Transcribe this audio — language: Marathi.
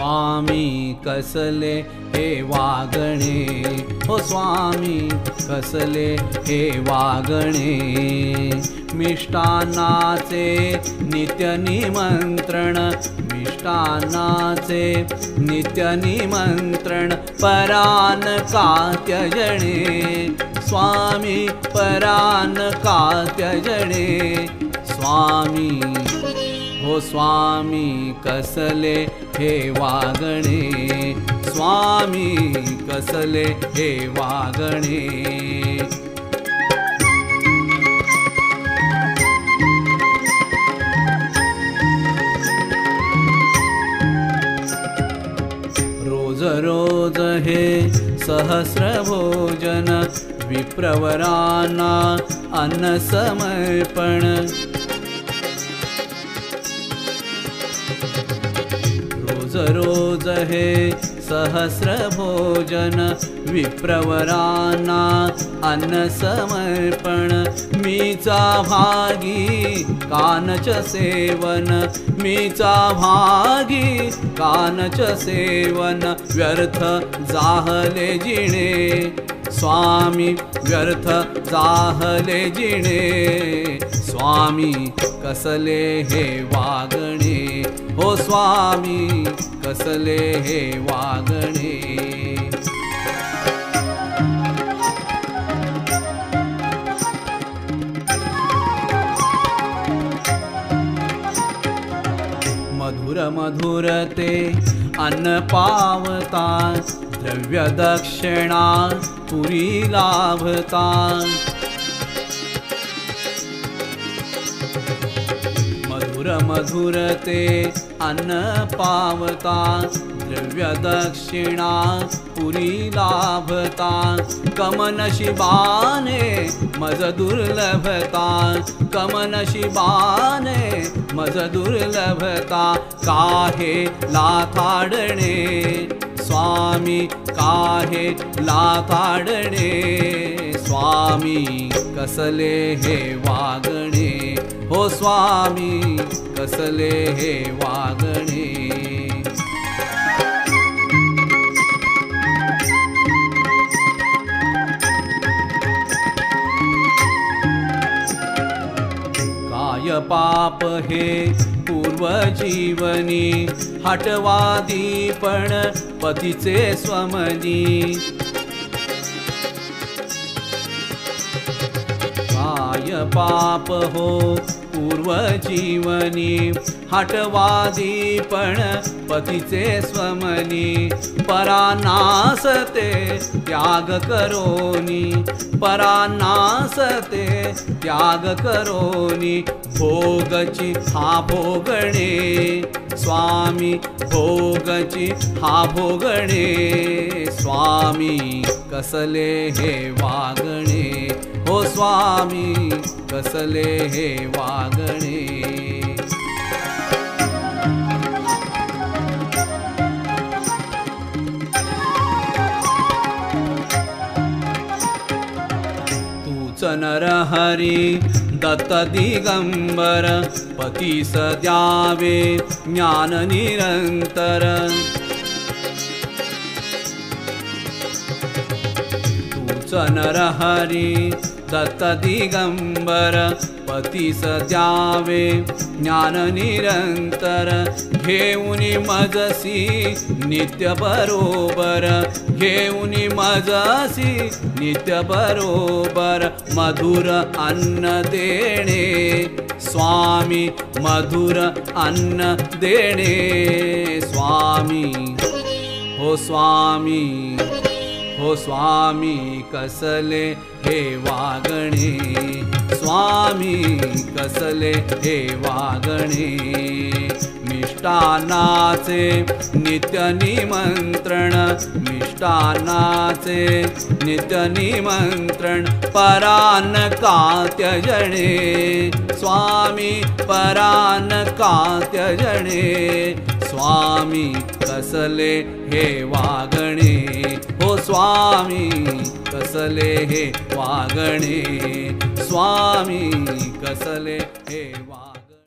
स्वामी कसले हे वागणे, हो स्वामी कसले हे वागणे। मिष्टान्नाचे नित्य निमंत्रण, मिष्टान्नाचे नित्य निमंत्रण, परान का त्यजणे, स्वामी परान का त्यजणे। स्वामी हो स्वामी कसले हे वागणे, स्वामी कसले हे वागणे। रोज रोज हे सहस्र भोजन, विप्रवरांना अन्न समर्पण। रोज रोज हे सहस्र भोजन, विप्रवरांना अन्न समर्पण। मीचा भागी कानच सेवन, मीचा भागी कानच सेवन, व्यर्थ जाहले जिणे, स्वामी व्यर्थ जाहले जिणे। स्वामी कसले हे वागणे, हो स्वामी कसले हे वागणे। मधुर मधुर ते अन्न पावता, द्रव्य दक्षिणा पुरी लाभता। मधुर मधुर ते अन्न पावता, द्रव्य दक्षिणा पुरी लाभता। कमनशिबाने मज दुर्लभता, कमनशिबाने मज दुर्लभता। काहे लाथाडणे, स्वामी काहे लाथाडणे। स्वामी कसले हे वागणे, हो स्वामी कसले हे वागणे। काय पाप हे पूर्वजीवनी, हटवादीपण पतीचे स्वमनी। काय पाप हो पूर्वजीवनी, हटवादीपण पतीचे स्वमनी। परानासते त्याग करोनी, परानासते त्याग करोनी। भोगची हा भोगणे, स्वामी भोगची हा भोगणे। स्वामी कसले हे वागणे, हो स्वामी कसले हे वागणे। तूच नरहरी दत्त दिगंबर, पतीस द्यावे ज्ञान निरंतर। तूच नरहरी दत्त दिगंबर, पतीस द्यावे ज्ञान निरंतर। घेऊनी मजसी नित्य बरोबर, घेऊनी मजसी नित्य बरोबर। मधुर अन्न देणे, स्वामी मधुर अन्न देणे। स्वामी हो स्वामी, हो स्वामी कसले हे वागणे, स्वामी कसले हे वागणे। मिष्टान्नाचे नित्य निमंत्रण, मिष्टान्नाचे नित्य निमंत्रण। परान का त्यजणे, स्वामी परान का त्यजणे। स्वामी कसले हे वागणे, हो स्वामी कसले हे वागणे। स्वामी कसले हे वागणे।